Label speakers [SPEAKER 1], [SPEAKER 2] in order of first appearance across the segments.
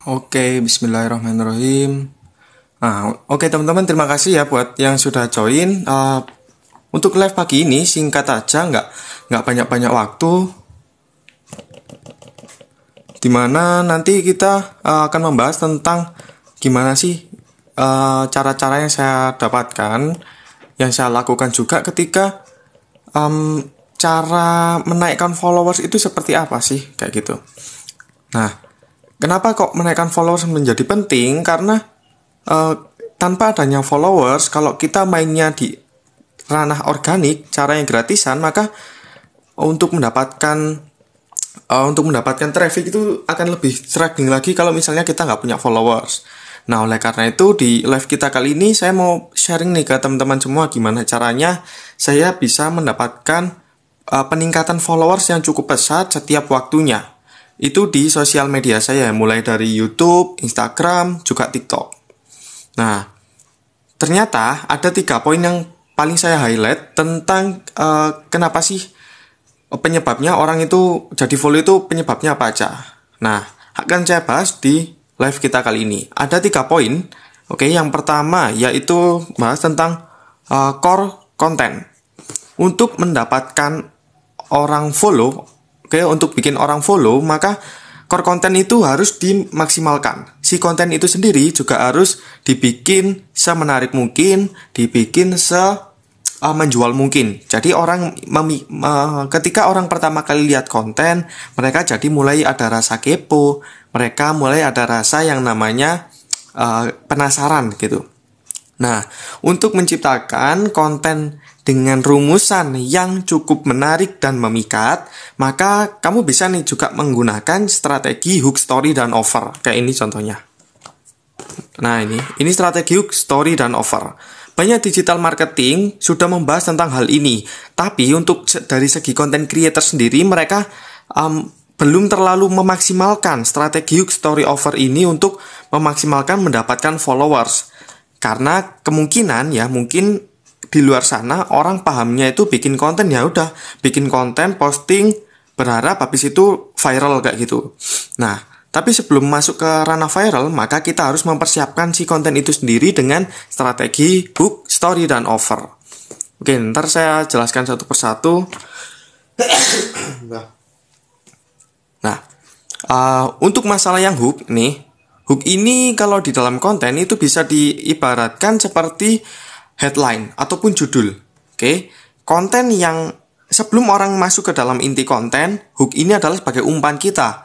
[SPEAKER 1] Oke, bismillahirrahmanirrahim. Oke teman-teman, terima kasih ya buat yang sudah join. Untuk live pagi ini singkat aja, nggak banyak-banyak waktu. Dimana nanti kita akan membahas tentang gimana sih cara-cara yang saya dapatkan, yang saya lakukan juga ketika cara menaikkan followers itu seperti apa sih, kayak gitu. Nah, kenapa kok menaikkan followers menjadi penting? Karena tanpa adanya followers, kalau kita mainnya di ranah organik, cara yang gratisan, maka untuk mendapatkan traffic itu akan lebih struggling lagi kalau misalnya kita nggak punya followers. Nah, oleh karena itu di live kita kali ini saya mau sharing nih ke teman-teman semua gimana caranya saya bisa mendapatkan peningkatan followers yang cukup pesat setiap waktunya. Itu di sosial media saya, mulai dari YouTube, Instagram, juga TikTok. Nah, ternyata ada 3 poin yang paling saya highlight tentang kenapa sih penyebabnya orang itu jadi follow itu penyebabnya apa aja. Nah, akan saya bahas di live kita kali ini. Ada 3 poin. Oke, yang pertama yaitu bahas tentang core content. Untuk mendapatkan orang follow, untuk bikin orang follow, maka core content itu harus dimaksimalkan. Si konten itu sendiri juga harus dibikin semenarik mungkin, dibikin menjual mungkin. Jadi ketika orang pertama kali lihat konten, mereka jadi mulai ada rasa kepo, mereka mulai ada rasa yang namanya penasaran gitu. Nah, untuk menciptakan konten dengan rumusan yang cukup menarik dan memikat, maka kamu bisa nih juga menggunakan strategi hook, story, dan offer. Kayak ini contohnya. Nah, ini strategi hook, story, dan offer. Banyak digital marketing sudah membahas tentang hal ini. Tapi untuk dari segi content creator sendiri, mereka belum terlalu memaksimalkan strategi hook, story, offer ini untuk memaksimalkan mendapatkan followers. Karena kemungkinan mungkin di luar sana orang pahamnya itu bikin konten udah bikin konten, posting, berharap habis itu viral kayak gitu. Nah, tapi sebelum masuk ke ranah viral, maka kita harus mempersiapkan si konten itu sendiri dengan strategi hook, story, dan offer. Oke, ntar saya jelaskan satu persatu. Nah, untuk masalah yang hook nih, hook ini kalau di dalam konten itu bisa diibaratkan seperti headline ataupun judul. Oke, konten yang sebelum orang masuk ke dalam inti konten, hook ini adalah sebagai umpan kita.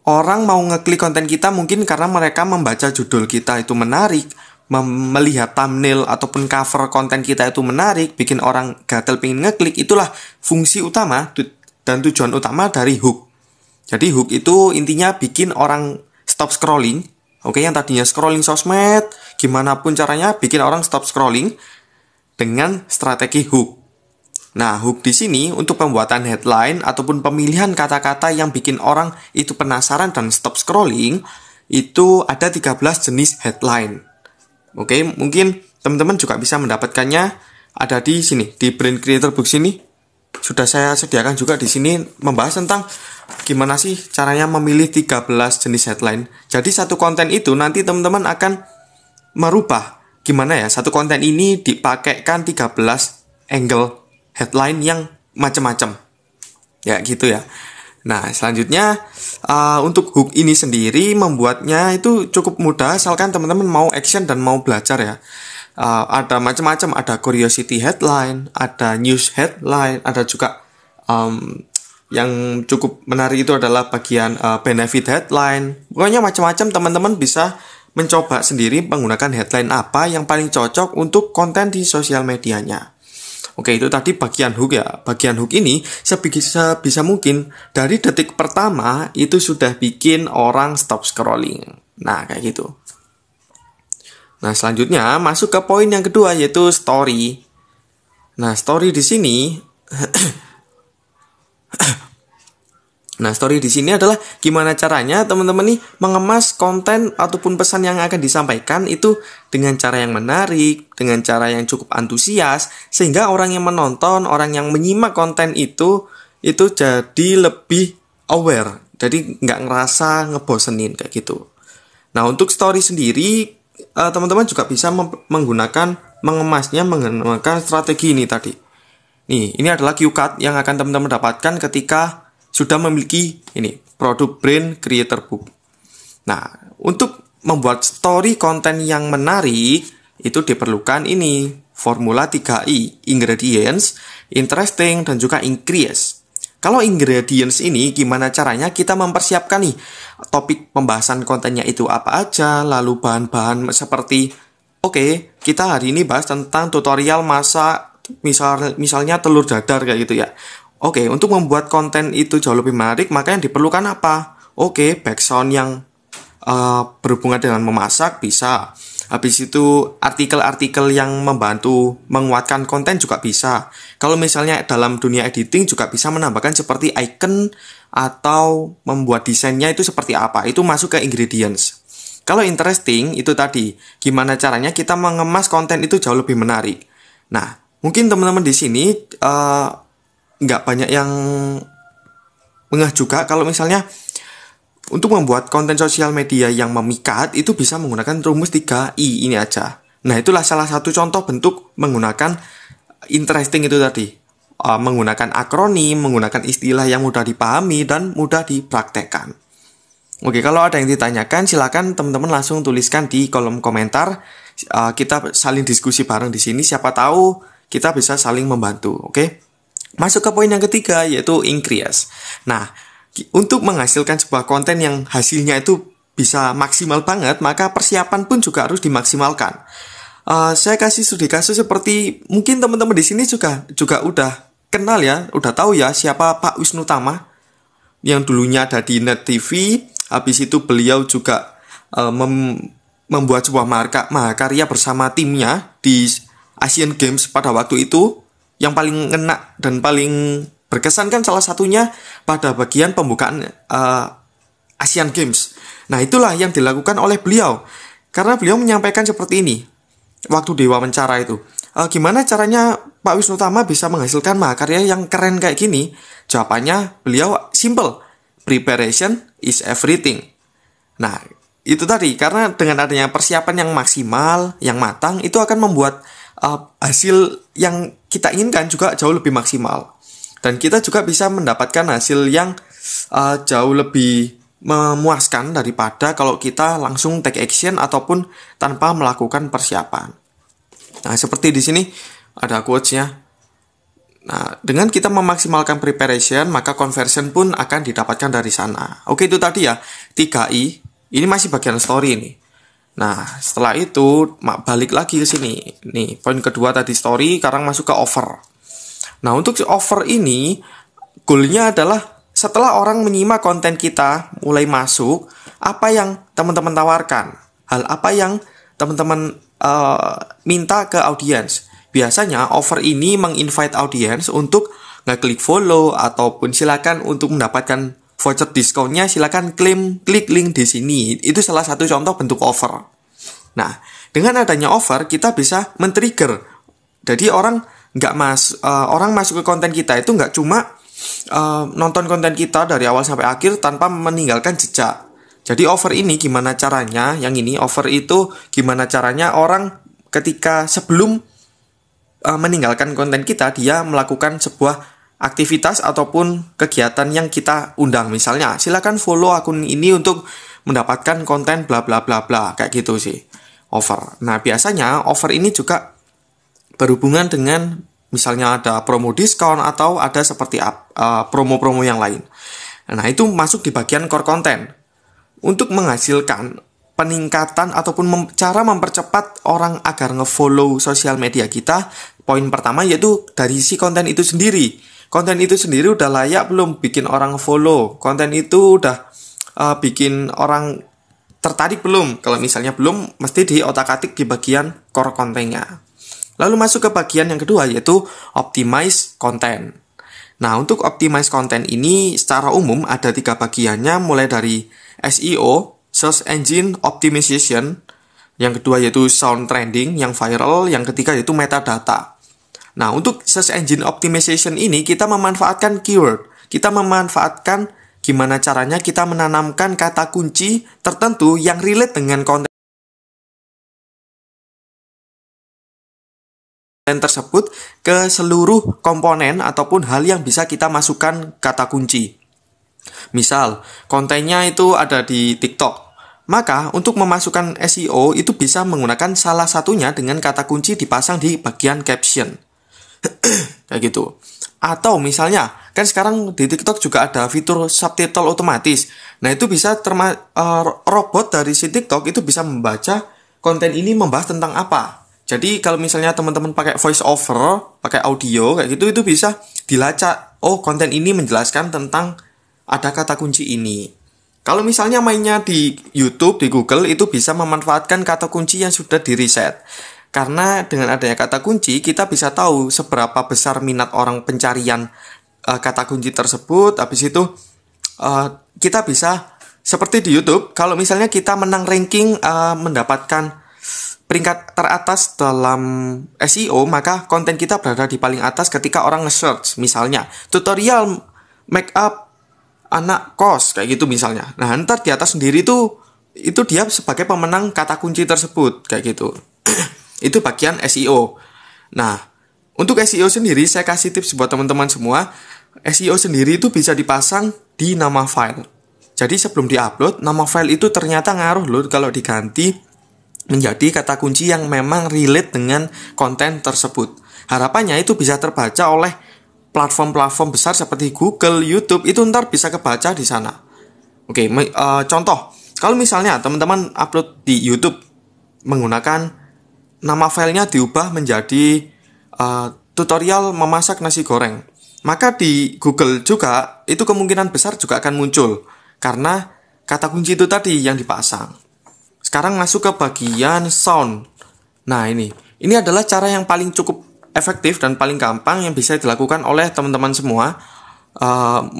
[SPEAKER 1] Orang mau ngeklik konten kita mungkin karena mereka membaca judul kita itu menarik, melihat thumbnail ataupun cover konten kita itu menarik, bikin orang gatel pengen ngeklik. Itulah fungsi utama dan tujuan utama dari hook. Jadi hook itu intinya bikin orang stop scrolling. Oke, yang tadinya scrolling sosmed, gimana pun caranya bikin orang stop scrolling dengan strategi hook. Nah, hook di sini untuk pembuatan headline ataupun pemilihan kata-kata yang bikin orang itu penasaran dan stop scrolling, itu ada 13 jenis headline. Oke, mungkin teman-teman juga bisa mendapatkannya ada di sini, di Brand Creator Book sini. Sudah saya sediakan juga di sini membahas tentang gimana sih caranya memilih 13 jenis headline. Jadi satu konten itu nanti teman-teman akan merubah gimana satu konten ini dipakaikan 13 angle headline yang macam-macam. Ya gitu ya. Nah, selanjutnya untuk hook ini sendiri membuatnya itu cukup mudah asalkan teman-teman mau action dan mau belajar ya. Ada macam-macam, ada curiosity headline, ada news headline, ada juga yang cukup menarik itu adalah bagian benefit headline. Pokoknya macam-macam, teman-teman bisa mencoba sendiri menggunakan headline apa yang paling cocok untuk konten di sosial medianya. Oke, itu tadi bagian hook ya. Bagian hook ini sebisa mungkin dari detik pertama itu sudah bikin orang stop scrolling. Nah, kayak gitu. Nah, selanjutnya masuk ke poin yang kedua yaitu story. Nah, story di sini Nah, story di sini adalah gimana caranya teman-teman nih mengemas konten ataupun pesan yang akan disampaikan itu dengan cara yang menarik, dengan cara yang cukup antusias, sehingga orang yang menonton, orang yang menyimak konten itu jadi lebih aware, jadi nggak ngerasa ngebosenin kayak gitu. Nah, untuk story sendiri, teman-teman juga bisa mengemasnya menggunakan strategi ini tadi. Nih, ini adalah cue card yang akan teman-teman dapatkan ketika sudah memiliki ini produk brand creator book. Nah, untuk membuat story konten yang menarik itu diperlukan ini formula 3I, ingredients, interesting, dan juga increase. Kalau ingredients ini gimana caranya kita mempersiapkan nih topik pembahasan kontennya itu apa aja, lalu bahan-bahan seperti kita hari ini bahas tentang tutorial masak misalnya telur dadar kayak gitu ya. Untuk membuat konten itu jauh lebih menarik, maka yang diperlukan apa? Background yang berhubungan dengan memasak bisa. Habis itu artikel-artikel yang membantu menguatkan konten juga bisa. Kalau misalnya dalam dunia editing juga bisa menambahkan seperti icon atau membuat desainnya itu seperti apa. Itu masuk ke ingredients. Kalau interesting itu tadi, gimana caranya kita mengemas konten itu jauh lebih menarik. Nah, mungkin teman-teman di sini nggak banyak yang ngeh juga kalau misalnya untuk membuat konten sosial media yang memikat itu bisa menggunakan rumus 3I ini aja. Nah, itulah salah satu contoh bentuk menggunakan interesting itu tadi. Menggunakan akronim, menggunakan istilah yang mudah dipahami dan mudah dipraktekkan. Kalau ada yang ditanyakan silakan teman-teman langsung tuliskan di kolom komentar. Kita saling diskusi bareng di sini, siapa tahu kita bisa saling membantu. Masuk ke poin yang ketiga yaitu increase. Nah, untuk menghasilkan sebuah konten yang hasilnya itu bisa maksimal banget, maka persiapan pun juga harus dimaksimalkan. Saya kasih studi kasus seperti mungkin teman-teman di sini juga udah kenal ya, udah tahu ya siapa Pak Wisnu Tama yang dulunya ada di Net TV. Habis itu beliau juga membuat sebuah mahakarya bersama timnya di Asian Games pada waktu itu. Yang paling ngena dan paling berkesan kan salah satunya pada bagian pembukaan Asian Games. Nah, itulah yang dilakukan oleh beliau. Karena beliau menyampaikan seperti ini waktu diwawancara itu. Gimana caranya Pak Wisnu Tama bisa menghasilkan mahakarya yang keren kayak gini? Jawabannya beliau simple. Preparation is everything. Nah, itu tadi. Karena dengan adanya persiapan yang maksimal, yang matang, itu akan membuat hasil yang kita inginkan juga jauh lebih maksimal. Dan kita juga bisa mendapatkan hasil yang jauh lebih memuaskan daripada kalau kita langsung take action ataupun tanpa melakukan persiapan. Nah, seperti di sini ada quotes-nya. Nah, dengan kita memaksimalkan preparation, maka conversion pun akan didapatkan dari sana. Itu tadi ya, 3I. Ini masih bagian story ini. Nah, setelah itu balik lagi ke sini. Nih, poin kedua tadi story, sekarang masuk ke offer. Nah, untuk offer ini, goalnya adalah setelah orang menyimak konten kita mulai masuk, apa yang teman-teman tawarkan? Hal apa yang teman-teman minta ke audiens? Biasanya offer ini menginvite audiens untuk ngeklik follow ataupun silakan untuk mendapatkan voucher diskonnya, silakan klik link di sini. Itu salah satu contoh bentuk offer. Nah, dengan adanya offer kita bisa men-trigger. Jadi orang masuk ke konten kita itu nggak cuma nonton konten kita dari awal sampai akhir tanpa meninggalkan jejak. Jadi offer ini gimana caranya? Yang ini offer itu gimana caranya orang ketika sebelum meninggalkan konten kita, dia melakukan sebuah aktivitas ataupun kegiatan yang kita undang. Misalnya, silakan follow akun ini untuk mendapatkan konten bla bla bla bla, kayak gitu sih offer. Nah, biasanya offer ini juga berhubungan dengan misalnya ada promo diskon atau ada seperti promo-promo yang lain. Nah, itu masuk di bagian core content. Untuk menghasilkan peningkatan ataupun cara mempercepat orang agar nge-follow sosial media kita, poin pertama yaitu dari si konten itu sendiri. Konten itu sendiri udah layak belum bikin orang follow? Konten itu udah bikin orang tertarik belum? Kalau misalnya belum, mesti diotak-atik di bagian core kontennya. Lalu masuk ke bagian yang kedua yaitu optimize content. Nah, untuk optimize content ini secara umum ada 3 bagiannya, mulai dari SEO, Search Engine Optimization, yang kedua yaitu sound trending, yang viral, yang ketiga yaitu metadata. Nah, untuk Search Engine Optimization ini kita memanfaatkan keyword. Kita memanfaatkan gimana caranya kita menanamkan kata kunci tertentu yang relate dengan konten tersebut ke seluruh komponen ataupun hal yang bisa kita masukkan kata kunci. Misal, kontennya itu ada di TikTok. Maka, untuk memasukkan SEO itu bisa menggunakan salah satunya dengan kata kunci dipasang di bagian caption. Kayak gitu. Atau misalnya, kan sekarang di TikTok juga ada fitur subtitle otomatis. Nah, itu bisa robot dari si TikTok itu bisa membaca konten ini membahas tentang apa. Jadi kalau misalnya teman-teman pakai voice over, pakai audio kayak gitu, itu bisa dilacak. Oh, konten ini menjelaskan tentang ada kata kunci ini. Kalau misalnya mainnya di YouTube, di Google, itu bisa memanfaatkan kata kunci yang sudah di-reset. Karena dengan adanya kata kunci, kita bisa tahu seberapa besar minat orang pencarian kata kunci tersebut. Habis itu, kita bisa, seperti di YouTube, kalau misalnya kita menang ranking, mendapatkan peringkat teratas dalam SEO, maka konten kita berada di paling atas ketika orang nge-search. Misalnya, tutorial make up anak kos, kayak gitu misalnya. Nah, ntar di atas sendiri itu dia sebagai pemenang kata kunci tersebut, kayak gitu. Itu bagian SEO. Nah, untuk SEO sendiri, saya kasih tips buat teman-teman semua. SEO sendiri itu bisa dipasang di nama file. Jadi sebelum di-upload, nama file itu ternyata ngaruh loh kalau diganti menjadi kata kunci yang memang relate dengan konten tersebut. Harapannya itu bisa terbaca oleh platform-platform besar seperti Google, YouTube, itu ntar bisa kebaca di sana. Oke, contoh, kalau misalnya teman-teman upload di YouTube menggunakan nama filenya diubah menjadi tutorial memasak nasi goreng, maka di Google juga itu kemungkinan besar juga akan muncul karena kata kunci itu tadi yang dipasang. Sekarang masuk ke bagian sound. Nah, ini adalah cara yang paling cukup efektif dan paling gampang yang bisa dilakukan oleh teman-teman semua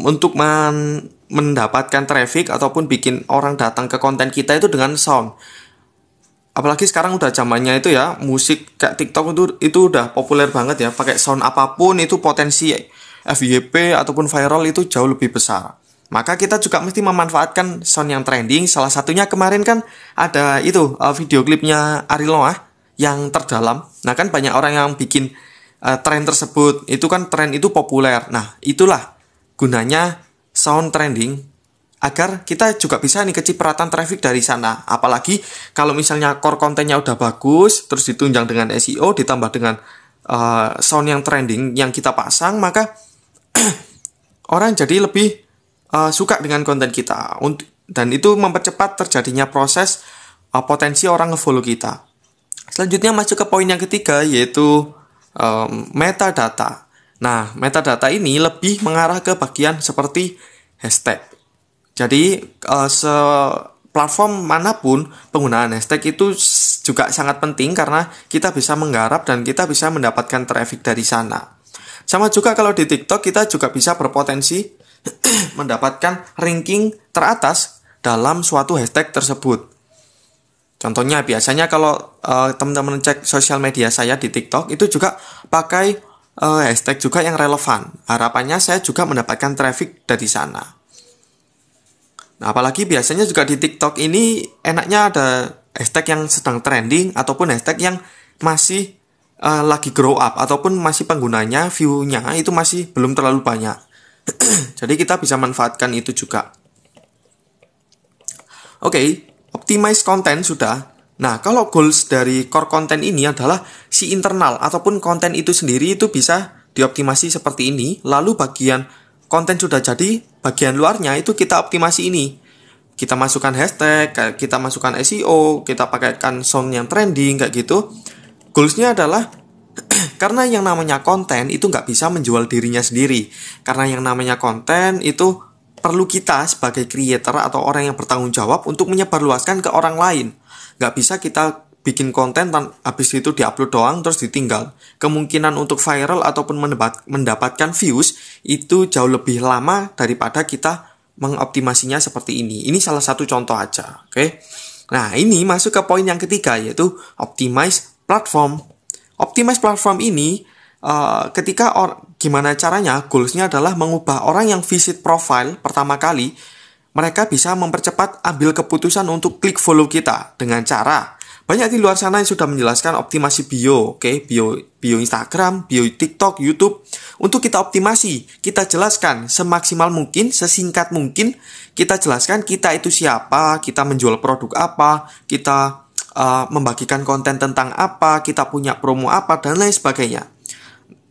[SPEAKER 1] untuk mendapatkan traffic ataupun bikin orang datang ke konten kita itu dengan sound. Apalagi sekarang udah zamannya itu ya, musik kayak TikTok itu udah populer banget ya. Pakai sound apapun itu potensi FYP ataupun viral itu jauh lebih besar. Maka kita juga mesti memanfaatkan sound yang trending. Salah satunya kemarin kan ada itu video klipnya Ariel Noah yang terdalam. Nah, kan banyak orang yang bikin tren tersebut. Itu kan tren itu populer. Nah, itulah gunanya sound trending agar kita juga bisa nih kecipratan traffic dari sana. Apalagi kalau misalnya core kontennya udah bagus, terus ditunjang dengan SEO, ditambah dengan sound yang trending yang kita pasang, maka orang jadi lebih suka dengan konten kita, dan itu mempercepat terjadinya proses potensi orang ngefollow kita. Selanjutnya masuk ke poin yang ketiga, yaitu metadata. Nah, metadata ini lebih mengarah ke bagian seperti hashtag. Jadi platform manapun penggunaan hashtag itu juga sangat penting karena kita bisa menggarap dan kita bisa mendapatkan traffic dari sana. Sama juga kalau di TikTok kita juga bisa berpotensi mendapatkan ranking teratas dalam suatu hashtag tersebut. Contohnya biasanya kalau teman-teman cek sosial media saya di TikTok itu juga pakai hashtag juga yang relevan. Harapannya saya juga mendapatkan traffic dari sana. Nah, apalagi biasanya juga di TikTok ini enaknya ada hashtag yang sedang trending ataupun hashtag yang masih lagi grow up ataupun masih penggunanya, view-nya itu masih belum terlalu banyak. Jadi kita bisa manfaatkan itu juga. Oke, optimize konten sudah. Nah, kalau goals dari core konten ini adalah si internal ataupun konten itu sendiri itu bisa dioptimasi seperti ini. Lalu bagian konten sudah jadi, bagian luarnya itu kita optimasi ini. Kita masukkan hashtag, kita masukkan SEO, kita pakaikan sound yang trending kayak gitu. Goalsnya adalah karena yang namanya konten itu nggak bisa menjual dirinya sendiri. Karena yang namanya konten itu perlu kita sebagai creator atau orang yang bertanggung jawab untuk menyebarluaskan ke orang lain. Nggak bisa kita bikin konten habis itu diupload doang terus ditinggal. Kemungkinan untuk viral ataupun mendapatkan views itu jauh lebih lama daripada kita mengoptimasinya seperti ini. Ini salah satu contoh aja, oke? Nah, ini masuk ke poin yang ketiga, yaitu optimize platform. Optimize platform ini ketika gimana caranya? Goalsnya adalah mengubah orang yang visit profile pertama kali, mereka bisa mempercepat ambil keputusan untuk klik follow kita dengan cara banyak di luar sana yang sudah menjelaskan optimasi bio, oke, bio Instagram, bio TikTok, YouTube. Untuk kita optimasi, kita jelaskan semaksimal mungkin, sesingkat mungkin, kita jelaskan kita itu siapa, kita menjual produk apa, kita membagikan konten tentang apa, kita punya promo apa, dan lain sebagainya.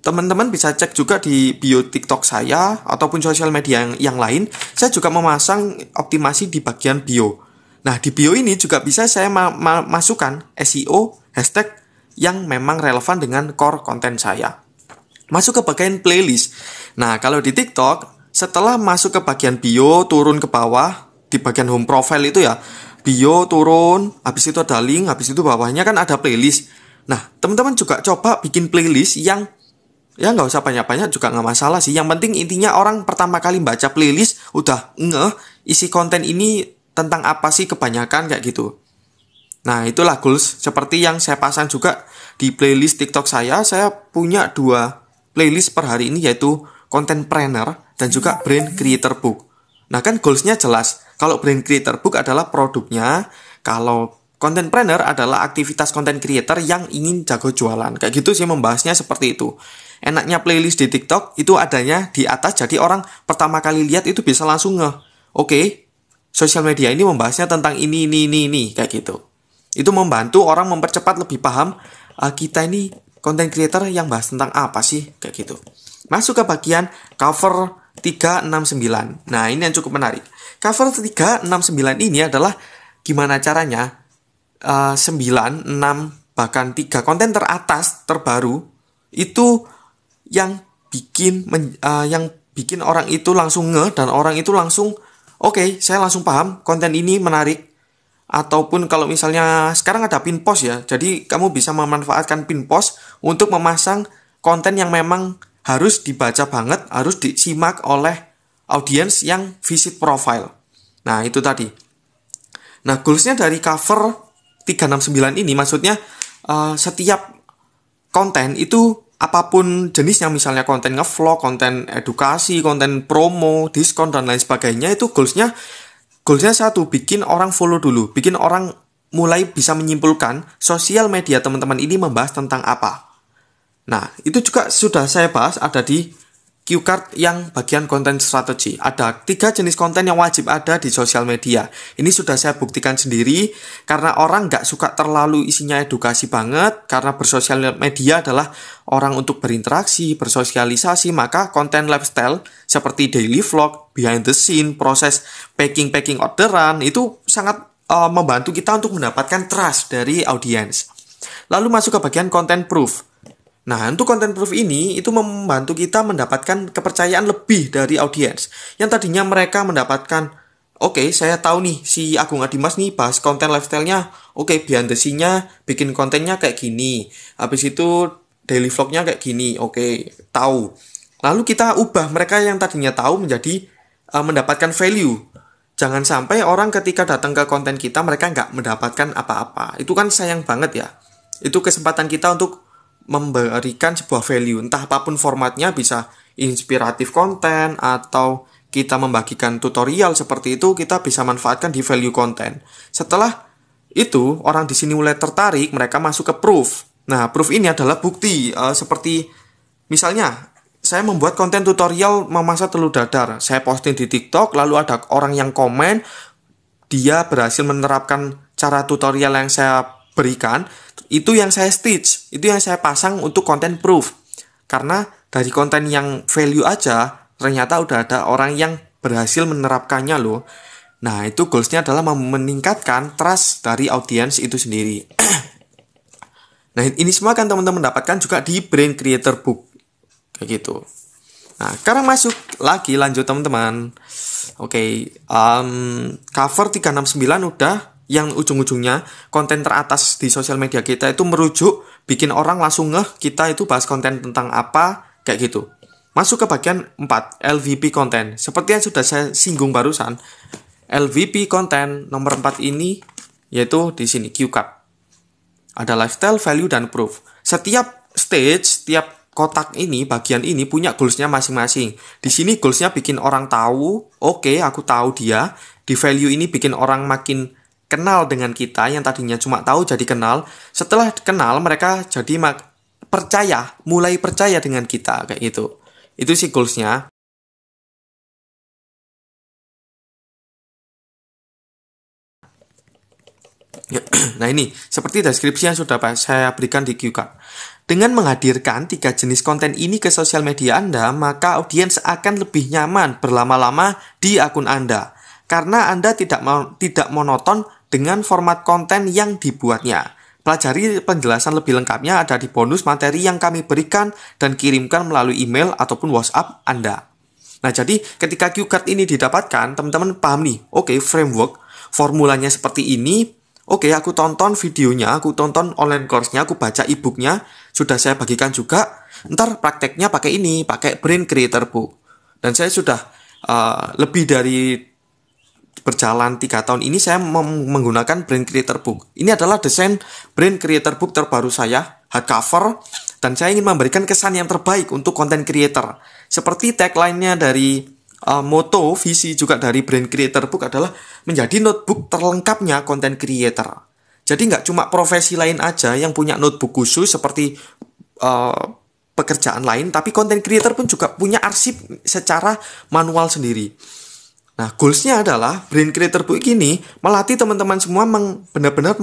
[SPEAKER 1] Teman-teman bisa cek juga di bio TikTok saya, ataupun sosial media yang lain, saya juga memasang optimasi di bagian bio. Nah, di bio ini juga bisa saya masukkan SEO, hashtag yang memang relevan dengan core konten saya. Masuk ke bagian playlist. Nah, kalau di TikTok, setelah masuk ke bagian bio, turun ke bawah, di bagian home profile itu ya, bio turun, habis itu ada link, habis itu bawahnya kan ada playlist. Nah, teman-teman juga coba bikin playlist yang, ya nggak usah banyak-banyak juga nggak masalah sih. Yang penting intinya orang pertama kali baca playlist, udah isi konten ini tentang apa sih kebanyakan kayak gitu. Nah, itulah goals seperti yang saya pasang juga di playlist TikTok saya. Saya punya 2 playlist per hari ini, yaitu Content Planner dan juga Brand Creator Book. Nah, kan goalsnya jelas. Kalau Brand Creator Book adalah produknya, kalau Content Planner adalah aktivitas content creator yang ingin jago jualan. Kayak gitu sih membahasnya seperti itu. Enaknya playlist di TikTok itu adanya di atas, jadi orang pertama kali lihat itu bisa langsung oke, sosial media ini membahasnya tentang ini, kayak gitu. Itu membantu orang mempercepat lebih paham, kita ini content creator yang bahas tentang apa sih, kayak gitu. Masuk ke bagian cover 369. Nah, ini yang cukup menarik. Cover 369 ini adalah gimana caranya 9, 6, bahkan 3 konten teratas terbaru itu yang bikin orang itu langsung dan orang itu langsung oke, saya langsung paham konten ini menarik. Ataupun kalau misalnya sekarang ada pin post ya, jadi kamu bisa memanfaatkan pin post untuk memasang konten yang memang harus dibaca banget, harus disimak oleh audiens yang visit profile. Nah, itu tadi. Nah, goalsnya dari cover 369 ini maksudnya setiap konten itu apapun jenisnya, misalnya konten ngevlog, konten edukasi, konten promo, diskon, dan lain sebagainya, itu goalsnya satu, bikin orang follow dulu, bikin orang mulai bisa menyimpulkan sosial media teman-teman ini membahas tentang apa. Nah, itu juga sudah saya bahas, ada di cue card yang bagian konten strategi. Ada 3 jenis konten yang wajib ada di sosial media. Ini sudah saya buktikan sendiri, karena orang nggak suka terlalu isinya edukasi banget, karena bersosial media adalah orang untuk berinteraksi, bersosialisasi, maka konten lifestyle seperti daily vlog, behind the scene, proses packing orderan, itu sangat membantu kita untuk mendapatkan trust dari audiens. Lalu masuk ke bagian content proof. Nah, untuk content proof ini itu membantu kita mendapatkan kepercayaan lebih dari audiens. Yang tadinya mereka mendapatkan, oke, saya tahu nih si Agung Adimas nih bahas konten lifestyle-nya. Oke, behind the scene-nya bikin kontennya kayak gini. Habis itu daily vlog-nya kayak gini. Oke, tahu. Lalu kita ubah mereka yang tadinya tahu menjadi mendapatkan value. Jangan sampai orang ketika datang ke konten kita mereka nggak mendapatkan apa-apa. Itu kan sayang banget ya. Itu kesempatan kita untuk memberikan sebuah value, entah apapun formatnya, bisa inspiratif konten atau kita membagikan tutorial seperti itu, kita bisa manfaatkan di value konten. Setelah itu orang di sini mulai tertarik, mereka masuk ke proof. Nah, proof ini adalah bukti, seperti misalnya saya membuat konten tutorial memasak telur dadar, saya posting di TikTok, lalu ada orang yang komen, dia berhasil menerapkan cara tutorial yang saya berikan, itu yang saya stitch, itu yang saya pasang untuk konten proof. Karena dari konten yang value aja, ternyata udah ada orang yang berhasil menerapkannya loh. Nah, itu goalsnya adalah meningkatkan trust dari audiens itu sendiri. Nah, ini semua kan teman-teman dapatkan juga di Brand Creator Book. Kayak gitu. Nah, sekarang masuk lagi, lanjut teman-teman. Oke, cover 369 udah. Yang ujung-ujungnya konten teratas di sosial media kita itu merujuk bikin orang langsung kita itu bahas konten tentang apa, kayak gitu. Masuk ke bagian 4, LVP konten. Seperti yang sudah saya singgung barusan, LVP konten nomor 4 ini yaitu di sini cue card. Ada lifestyle, value, dan proof. Setiap stage, setiap kotak ini, bagian ini punya goalsnya masing-masing. Di sini goalsnya bikin orang tahu, oke, aku tahu dia. Di value ini bikin orang makin kenal dengan kita, yang tadinya cuma tahu jadi kenal. Setelah kenal, mereka jadi percaya, mulai percaya dengan kita, kayak gitu. Itu sih goalsnya. Nah ini, seperti deskripsi yang sudah saya berikan di Q-Card. Dengan menghadirkan 3 jenis konten ini ke sosial media Anda, maka audiens akan lebih nyaman berlama-lama di akun Anda. Karena Anda tidak monoton dengan format konten yang dibuatnya. Pelajari penjelasan lebih lengkapnya ada di bonus materi yang kami berikan dan kirimkan melalui email ataupun WhatsApp Anda. Nah, jadi ketika Q-Card ini didapatkan, teman-teman paham nih, oke, framework, formulanya seperti ini. Oke, aku tonton videonya, aku tonton online course-nya, aku baca e-booknya, sudah saya bagikan juga. Ntar prakteknya pakai ini, pakai Brain Creator Book. Dan saya sudah lebih dari berjalan 3 tahun ini, saya menggunakan Brain Creator Book. Ini adalah desain Brain Creator Book terbaru saya, hardcover, dan saya ingin memberikan kesan yang terbaik untuk content creator. Seperti tagline-nya dari moto, visi juga dari Brain Creator Book adalah menjadi notebook terlengkapnya content creator. Jadi nggak cuma profesi lain aja yang punya notebook khusus seperti pekerjaan lain, tapi content creator pun juga punya arsip secara manual sendiri. Nah, goalsnya adalah Brain Creator Book ini melatih teman-teman semua benar-benar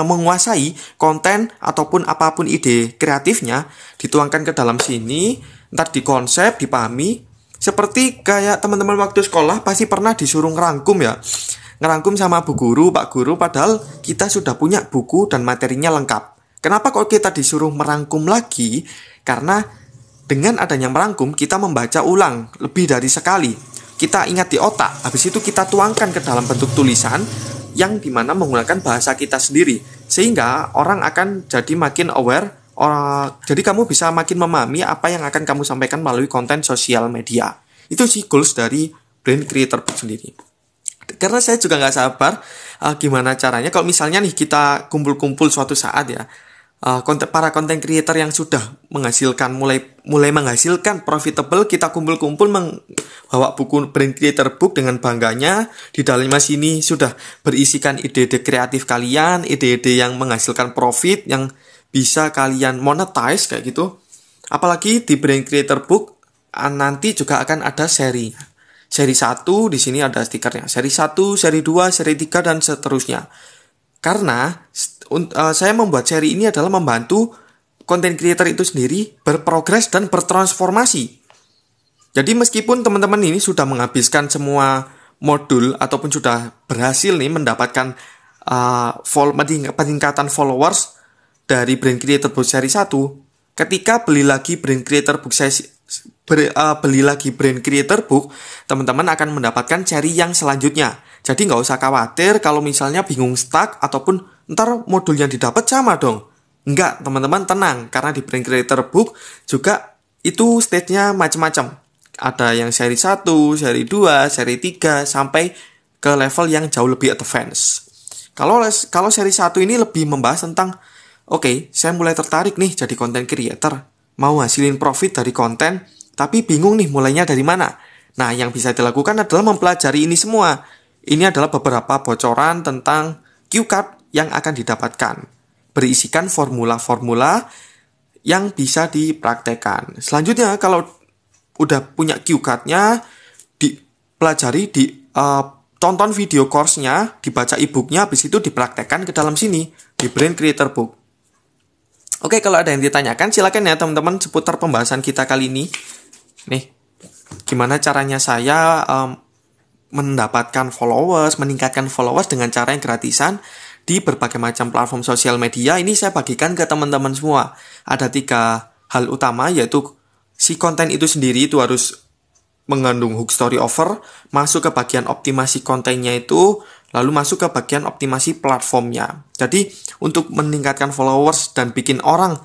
[SPEAKER 1] menguasai konten ataupun apapun ide kreatifnya, dituangkan ke dalam sini, ntar dikonsep, dipahami. Seperti kayak teman-teman waktu sekolah pasti pernah disuruh ngerangkum ya. Ngerangkum sama bu guru, pak guru, padahal kita sudah punya buku dan materinya lengkap. Kenapa kok kita disuruh merangkum lagi? Karena dengan adanya merangkum, kita membaca ulang lebih dari sekali. Kita ingat di otak, habis itu kita tuangkan ke dalam bentuk tulisan yang dimana menggunakan bahasa kita sendiri. Sehingga orang akan jadi makin aware. Jadi kamu bisa makin memahami apa yang akan kamu sampaikan melalui konten sosial media. Itu sih goals dari Brain Creator Book sendiri. Karena saya juga nggak sabar gimana caranya kalau misalnya nih kita kumpul-kumpul suatu saat ya, para content creator yang sudah menghasilkan mulai menghasilkan profitable, kita kumpul-kumpul membawa buku Brain Creator Book dengan bangganya. Di dalamnya sini sudah berisikan ide-ide kreatif kalian, ide-ide yang menghasilkan profit yang bisa kalian monetize kayak gitu. Apalagi di Brain Creator Book nanti juga akan ada seri. Seri 1 di sini ada stikernya. Seri 1, seri 2, seri 3 dan seterusnya. Karena saya membuat seri ini adalah membantu content creator itu sendiri berprogres dan bertransformasi. Jadi meskipun teman-teman ini sudah menghabiskan semua modul ataupun sudah berhasil nih mendapatkan peningkatan followers dari Brain Creator Book seri 1, ketika beli lagi Brain Creator Book Brain Creator Book, teman-teman akan mendapatkan seri yang selanjutnya. Jadi nggak usah khawatir kalau misalnya bingung stuck ataupun ntar modul yang didapat sama dong. Enggak, teman-teman tenang, karena di Brain Creator Book juga itu stage-nya macam-macam. Ada yang seri 1, seri 2, seri 3 sampai ke level yang jauh lebih advance. Kalau seri 1 ini lebih membahas tentang oke, saya mulai tertarik nih jadi content creator. Mau hasilin profit dari konten, tapi bingung nih mulainya dari mana. Nah, yang bisa dilakukan adalah mempelajari ini semua. Ini adalah beberapa bocoran tentang Q-Card yang akan didapatkan. Berisikan formula-formula yang bisa dipraktekkan. Selanjutnya, kalau udah punya Q-Card-nya, dipelajari, tonton video course-nya, dibaca e-book-nya, habis itu dipraktekkan ke dalam sini, di Brain Creator Book. Oke, kalau ada yang ditanyakan, silakan ya teman-teman seputar pembahasan kita kali ini. Nih, gimana caranya saya mendapatkan followers, meningkatkan followers dengan cara yang gratisan di berbagai macam platform sosial media. Ini saya bagikan ke teman-teman semua. Ada 3 hal utama, yaitu si konten itu sendiri itu harus mengandung hook story offer, masuk ke bagian optimasi kontennya itu, lalu masuk ke bagian optimasi platformnya. Jadi untuk meningkatkan followers dan bikin orang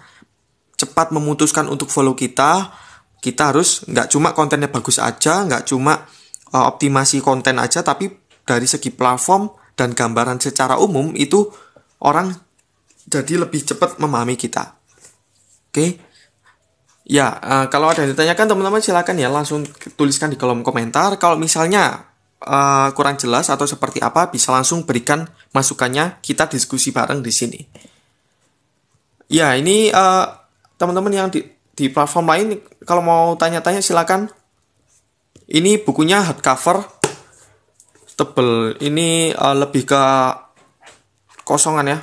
[SPEAKER 1] cepat memutuskan untuk follow kita harus nggak cuma kontennya bagus aja, nggak cuma optimasi konten aja, tapi dari segi platform dan gambaran secara umum itu orang jadi lebih cepat memahami kita. Oke. Ya, kalau ada yang ditanyakan teman-teman silakan ya langsung tuliskan di kolom komentar. Kalau misalnya kurang jelas atau seperti apa, bisa langsung berikan masukannya, kita diskusi bareng di sini. Ya, ini teman-teman yang di platform lain, kalau mau tanya-tanya silakan. Ini bukunya hardcover, tebel. Ini lebih ke kosongan ya,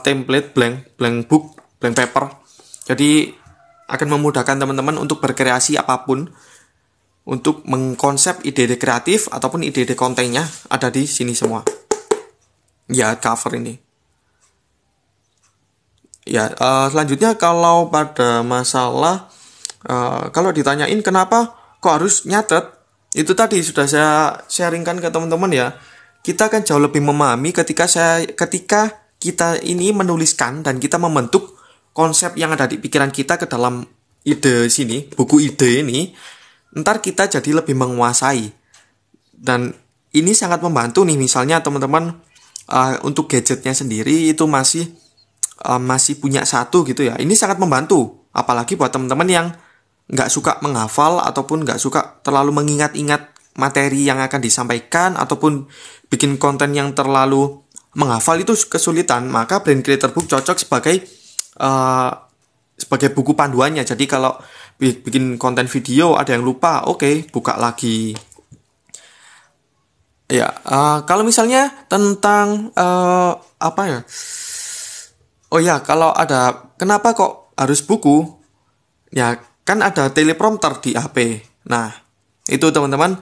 [SPEAKER 1] template, blank book, blank paper. Jadi akan memudahkan teman-teman untuk berkreasi apapun, untuk mengkonsep ide-ide kreatif ataupun ide-ide kontennya ada di sini semua. Ya, cover ini. Ya, selanjutnya kalau pada masalah kalau ditanyain kenapa kok harus nyatet, itu tadi sudah saya sharingkan ke teman-teman ya. Kita akan jauh lebih memahami ketika kita ini menuliskan dan kita membentuk konsep yang ada di pikiran kita ke dalam ide sini, buku ide ini, ntar kita jadi lebih menguasai. Dan ini sangat membantu nih, misalnya teman-teman untuk gadgetnya sendiri itu masih punya satu gitu ya. Ini sangat membantu, apalagi buat teman-teman yang nggak suka menghafal ataupun nggak suka terlalu mengingat-ingat materi yang akan disampaikan ataupun bikin konten yang terlalu menghafal itu kesulitan. Maka Brain Creator Book cocok sebagai buku panduannya. Jadi kalau bikin konten video ada yang lupa, oke, buka lagi. Ya, kalau misalnya tentang apa ya? Oh ya, kalau ada kenapa kok harus buku? Ya, kan ada teleprompter di HP. Nah, itu teman-teman,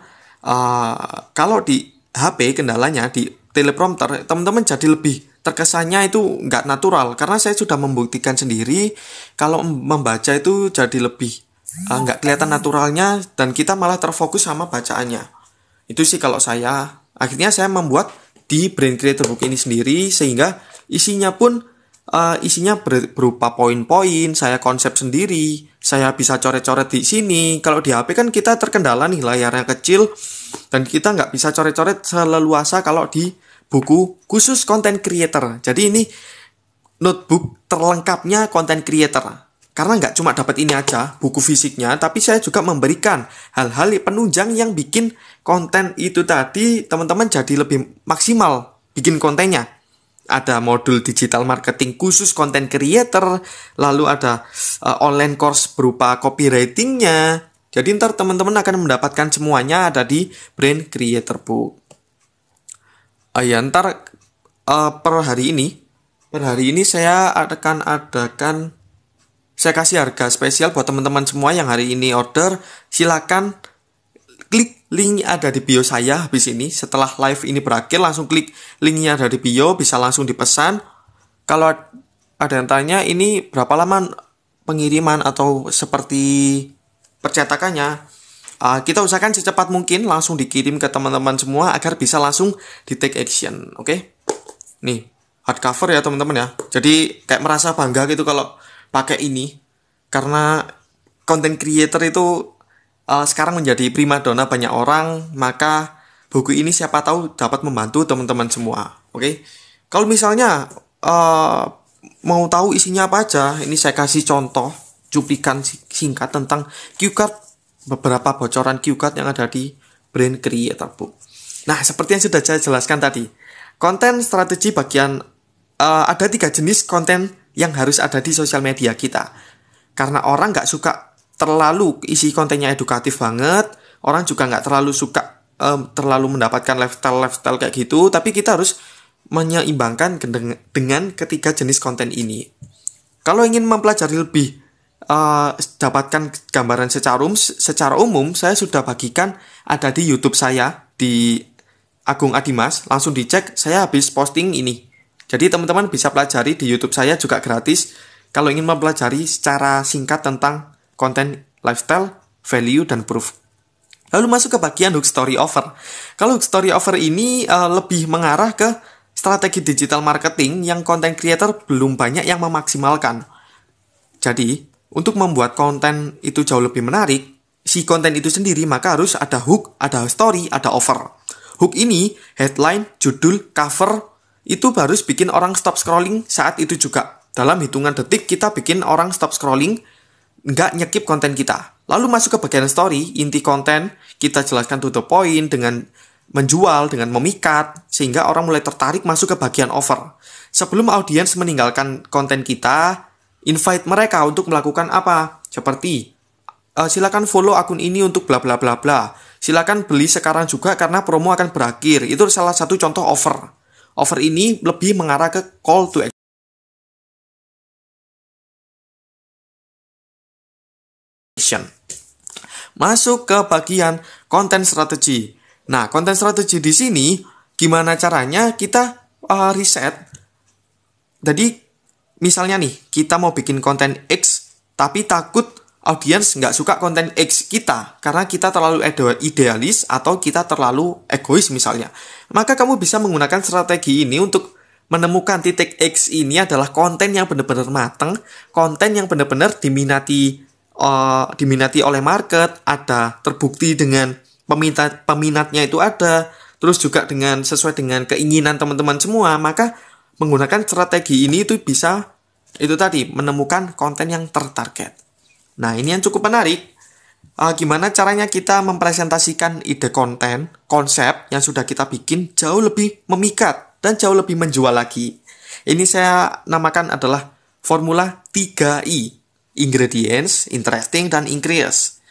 [SPEAKER 1] kalau di HP kendalanya di teleprompter, teman-teman jadi lebih terkesannya itu nggak natural, karena saya sudah membuktikan sendiri kalau membaca itu jadi lebih nggak kelihatan naturalnya dan kita malah terfokus sama bacaannya. Itu sih kalau saya. Akhirnya saya membuat di Brain Creator Book ini sendiri, sehingga isinya pun berupa poin-poin, saya konsep sendiri, saya bisa coret-coret di sini. Kalau di HP kan kita terkendala nih, layarnya kecil dan kita nggak bisa coret-coret seleluasa kalau di buku khusus content creator. Jadi ini notebook terlengkapnya content creator. Karena nggak cuma dapat ini aja, buku fisiknya, tapi saya juga memberikan hal-hal penunjang yang bikin konten itu tadi teman-teman jadi lebih maksimal bikin kontennya. Ada modul digital marketing khusus content creator, lalu ada online course berupa copywritingnya. Jadi ntar teman-teman akan mendapatkan semuanya ada di Brain Creator Book. Ya, ntar per hari ini saya akan adakan, saya kasih harga spesial buat teman-teman semua yang hari ini order. Silakan klik link ada di bio saya habis ini. Setelah live ini berakhir, langsung klik linknya ada di bio, bisa langsung dipesan. Kalau ada yang tanya ini berapa lama pengiriman atau seperti percetakannya, kita usahakan secepat mungkin langsung dikirim ke teman-teman semua agar bisa langsung di take action. Oke? Nih, hardcover ya teman-teman ya. Jadi kayak merasa bangga gitu kalau pakai ini, karena content creator itu sekarang menjadi primadona banyak orang, maka buku ini siapa tahu dapat membantu teman-teman semua. Oke? Kalau misalnya mau tahu isinya apa aja, ini saya kasih contoh cuplikan singkat tentang cue card, beberapa bocoran cue card yang ada di Brain Creator Book. Nah, seperti yang sudah saya jelaskan tadi, konten strategi bagian ada 3 jenis konten yang harus ada di sosial media kita. Karena orang nggak suka terlalu isi kontennya edukatif banget, orang juga nggak terlalu suka terlalu mendapatkan lifestyle kayak gitu, tapi kita harus menyeimbangkan dengan ketiga jenis konten ini. Kalau ingin mempelajari lebih, dapatkan gambaran secara umum, saya sudah bagikan ada di YouTube saya di Agung Adimas, langsung dicek, saya habis posting ini. Jadi teman-teman bisa pelajari di YouTube saya juga gratis kalau ingin mempelajari secara singkat tentang konten lifestyle, value, dan proof. Lalu masuk ke bagian hook story offer. Kalau hook story offer ini lebih mengarah ke strategi digital marketing yang content creator belum banyak yang memaksimalkan. Jadi, untuk membuat konten itu jauh lebih menarik, si konten itu sendiri maka harus ada hook, ada story, ada offer. Hook ini, headline, judul, cover, itu harus bikin orang stop scrolling saat itu juga. Dalam hitungan detik kita bikin orang stop scrolling, nggak nyekip konten kita. Lalu masuk ke bagian story, inti konten, kita jelaskan to the point dengan menjual, dengan memikat, sehingga orang mulai tertarik masuk ke bagian offer. Sebelum audiens meninggalkan konten kita, invite mereka untuk melakukan apa? Seperti, silakan follow akun ini untuk bla bla bla bla. Silakan beli sekarang juga karena promo akan berakhir. Itu salah satu contoh offer. Offer ini lebih mengarah ke call to action. Masuk ke bagian konten strategi. Nah, konten strategi di sini gimana caranya kita riset. Jadi, misalnya nih, kita mau bikin konten X, tapi takut audiens nggak suka konten X kita, karena kita terlalu idealis atau kita terlalu egois misalnya. Maka kamu bisa menggunakan strategi ini untuk menemukan titik X ini adalah konten yang benar-benar matang, konten yang benar-benar diminati oleh market, ada terbukti dengan peminatnya itu ada, terus juga dengan sesuai dengan keinginan teman-teman semua. Maka menggunakan strategi ini itu bisa itu tadi menemukan konten yang tertarget. Nah, ini yang cukup menarik. Gimana caranya kita mempresentasikan ide konten, konsep yang sudah kita bikin jauh lebih memikat dan jauh lebih menjual lagi. Ini saya namakan adalah formula 3I. Ingredients, interesting, dan increase.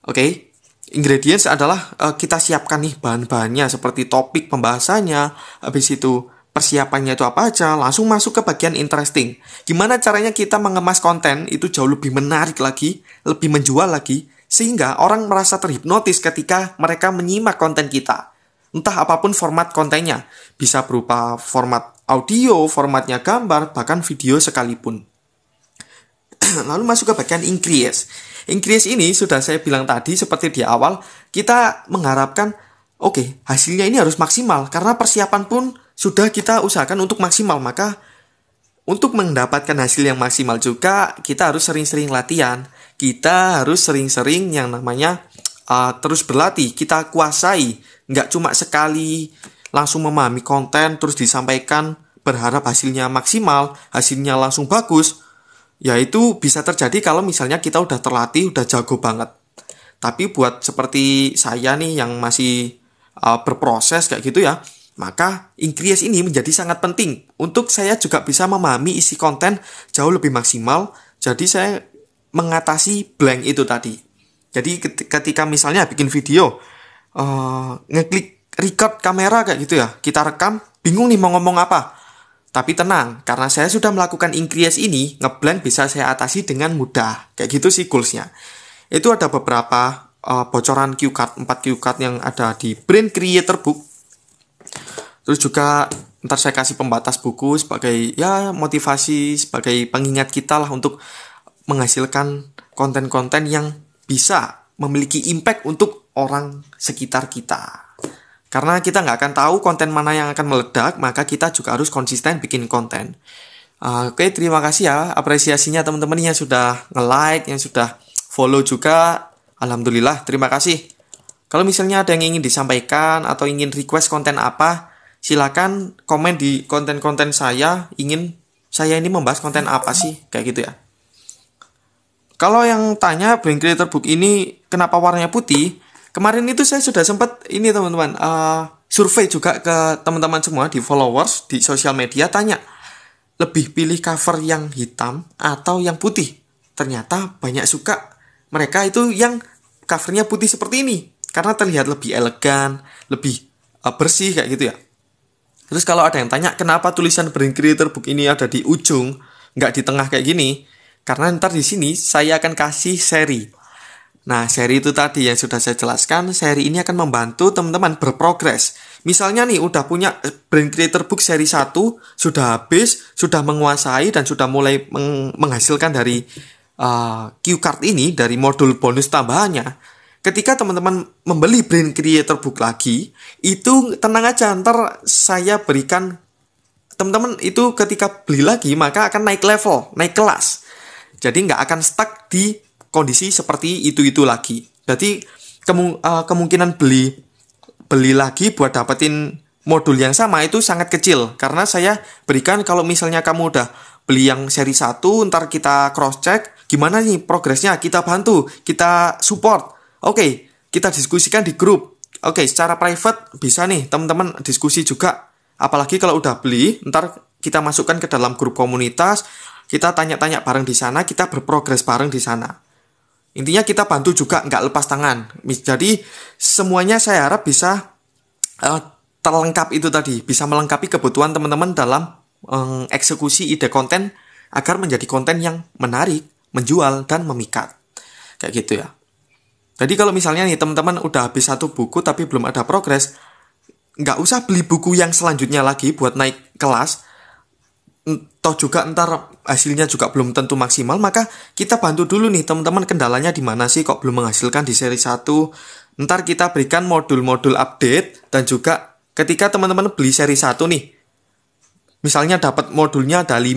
[SPEAKER 1] Oke. Ingredients adalah kita siapkan nih bahan-bahannya seperti topik pembahasannya, habis itu persiapannya itu apa aja, langsung masuk ke bagian interesting. Gimana caranya kita mengemas konten itu jauh lebih menarik lagi, lebih menjual lagi, sehingga orang merasa terhipnotis ketika mereka menyimak konten kita. Entah apapun format kontennya, bisa berupa format audio, formatnya gambar, bahkan video sekalipun. Lalu masuk ke bagian increase. Increase ini sudah saya bilang tadi seperti di awal, kita mengharapkan hasilnya ini harus maksimal karena persiapan pun sudah kita usahakan untuk maksimal. Maka untuk mendapatkan hasil yang maksimal juga kita harus sering-sering latihan. Kita harus sering-sering yang namanya terus berlatih. Kita kuasai, nggak cuma sekali langsung memahami konten terus disampaikan berharap hasilnya maksimal, hasilnya langsung bagus. Ya itu bisa terjadi kalau misalnya kita udah terlatih, udah jago banget. Tapi buat seperti saya nih yang masih berproses kayak gitu ya, maka increase ini menjadi sangat penting untuk saya juga bisa memahami isi konten jauh lebih maksimal. Jadi saya mengatasi blank itu tadi. Jadi ketika misalnya bikin video, ngeklik record kamera kayak gitu ya, kita rekam, bingung nih mau ngomong apa. Tapi tenang, karena saya sudah melakukan increase ini, ngeblank bisa saya atasi dengan mudah. Kayak gitu sih goalsnya. Itu ada beberapa bocoran cue card, 4 cue card yang ada di Brain Creator Book. Terus juga ntar saya kasih pembatas buku sebagai ya motivasi, sebagai pengingat kita lah untuk menghasilkan konten-konten yang bisa memiliki impact untuk orang sekitar kita. Karena kita nggak akan tahu konten mana yang akan meledak, maka kita juga harus konsisten bikin konten. Oke, terima kasih ya apresiasinya teman-teman yang sudah nge-like, yang sudah follow juga. Alhamdulillah, terima kasih. Kalau misalnya ada yang ingin disampaikan atau ingin request konten apa, silakan komen di konten-konten saya. Ingin saya ini membahas konten apa sih, kayak gitu ya. Kalau yang tanya Brain Creator Book ini kenapa warnanya putih, kemarin itu saya sudah sempat ini teman-teman survei juga ke teman-teman semua di followers di sosial media, tanya lebih pilih cover yang hitam atau yang putih. Ternyata banyak suka mereka itu yang covernya putih seperti ini karena terlihat lebih elegan, lebih bersih kayak gitu ya. Terus kalau ada yang tanya kenapa tulisan Brain Creator Book ini ada di ujung, nggak di tengah kayak gini, karena ntar di sini saya akan kasih seri. Nah, seri itu tadi yang sudah saya jelaskan, seri ini akan membantu teman-teman berprogres. Misalnya nih, udah punya Brain Creator Book seri 1, sudah habis, sudah menguasai, dan sudah mulai menghasilkan dari cue card ini, dari modul bonus tambahannya. Ketika teman-teman membeli Brain Creator Book lagi, itu tenang aja, ntar saya berikan teman-teman itu ketika beli lagi, maka akan naik level, naik kelas. Jadi nggak akan stuck di kondisi seperti itu lagi. Jadi kemungkinan beli lagi buat dapetin modul yang sama itu sangat kecil. Karena saya berikan kalau misalnya kamu udah beli yang seri 1, ntar kita cross check, Gimana nih progresnya? Kita bantu, kita support. Oke, kita diskusikan di grup. Oke, secara private bisa nih teman-teman diskusi juga. Apalagi kalau udah beli, ntar kita masukkan ke dalam grup komunitas, kita tanya-tanya bareng di sana, kita berprogres bareng di sana. Intinya kita bantu juga, nggak lepas tangan. Jadi semuanya saya harap bisa terlengkap itu tadi, bisa melengkapi kebutuhan teman-teman dalam eksekusi ide konten agar menjadi konten yang menarik, menjual, dan memikat. Kayak gitu ya. Jadi kalau misalnya nih teman-teman udah habis satu buku tapi belum ada progres, nggak usah beli buku yang selanjutnya lagi buat naik kelas. Toh juga ntar hasilnya juga belum tentu maksimal, maka kita bantu dulu nih teman-teman kendalanya di mana sih kok belum menghasilkan di seri 1. Ntar kita berikan modul-modul update dan juga ketika teman-teman beli seri 1 nih, misalnya dapat modulnya ada 5.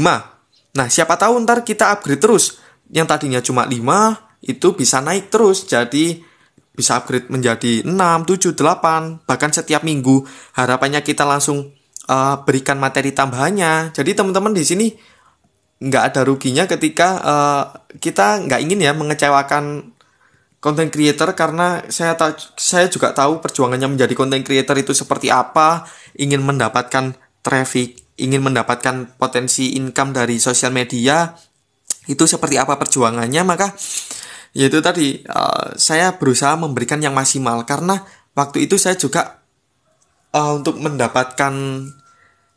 [SPEAKER 1] Nah, siapa tahu ntar kita upgrade terus. Yang tadinya cuma 5, itu bisa naik terus. Jadi, bisa upgrade menjadi 6, 7, 8. Bahkan setiap minggu, harapannya kita langsung berikan materi tambahannya. Jadi, teman-teman di sini nggak ada ruginya ketika kita nggak ingin ya mengecewakan content creator, karena saya juga tahu perjuangannya menjadi content creator itu seperti apa, ingin mendapatkan traffic, ingin mendapatkan potensi income dari sosial media, itu seperti apa perjuangannya. Maka yaitu tadi saya berusaha memberikan yang maksimal, karena waktu itu saya juga untuk mendapatkan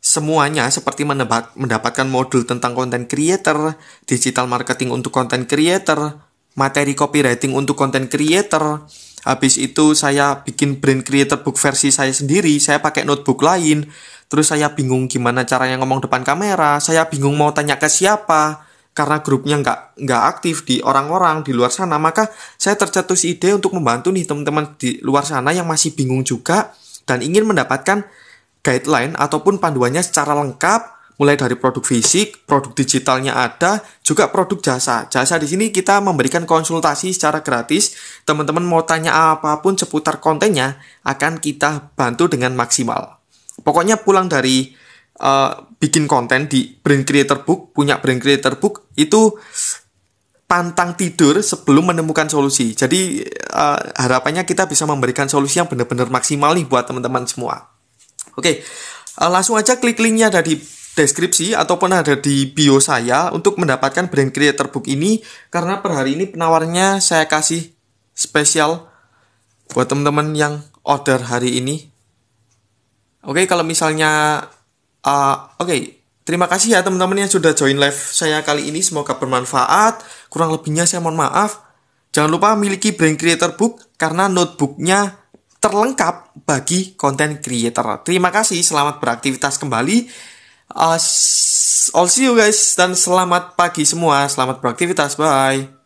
[SPEAKER 1] semuanya seperti mendapatkan modul tentang content creator, digital marketing untuk content creator, materi copywriting untuk content creator. Habis itu saya bikin brand creator book versi saya sendiri, saya pakai notebook lain. Terus saya bingung gimana caranya ngomong depan kamera, saya bingung mau tanya ke siapa, karena grupnya nggak aktif di orang-orang di luar sana. Maka saya tercetus ide untuk membantu nih teman-teman di luar sana yang masih bingung juga dan ingin mendapatkan guideline ataupun panduannya secara lengkap, mulai dari produk fisik, produk digitalnya ada, juga produk jasa. Jasa di sini kita memberikan konsultasi secara gratis. Teman-teman mau tanya apapun seputar kontennya, akan kita bantu dengan maksimal. Pokoknya pulang dari bikin konten di Brand Creator Book, punya Brand Creator Book, itu pantang tidur sebelum menemukan solusi. Jadi harapannya kita bisa memberikan solusi yang benar-benar maksimal nih buat teman-teman semua. Oke, langsung aja klik linknya ada di deskripsi ataupun ada di bio saya untuk mendapatkan Brand Creator Book ini, karena per hari ini penawarnya saya kasih spesial buat teman-teman yang order hari ini. Oke, kalau misalnya terima kasih ya teman-teman yang sudah join live saya kali ini, semoga bermanfaat. Kurang lebihnya saya mohon maaf. Jangan lupa miliki Brand Creator Book karena notebooknya terlengkap bagi content creator. Terima kasih, selamat beraktivitas kembali. All see you guys, dan selamat pagi semua, selamat beraktivitas, bye.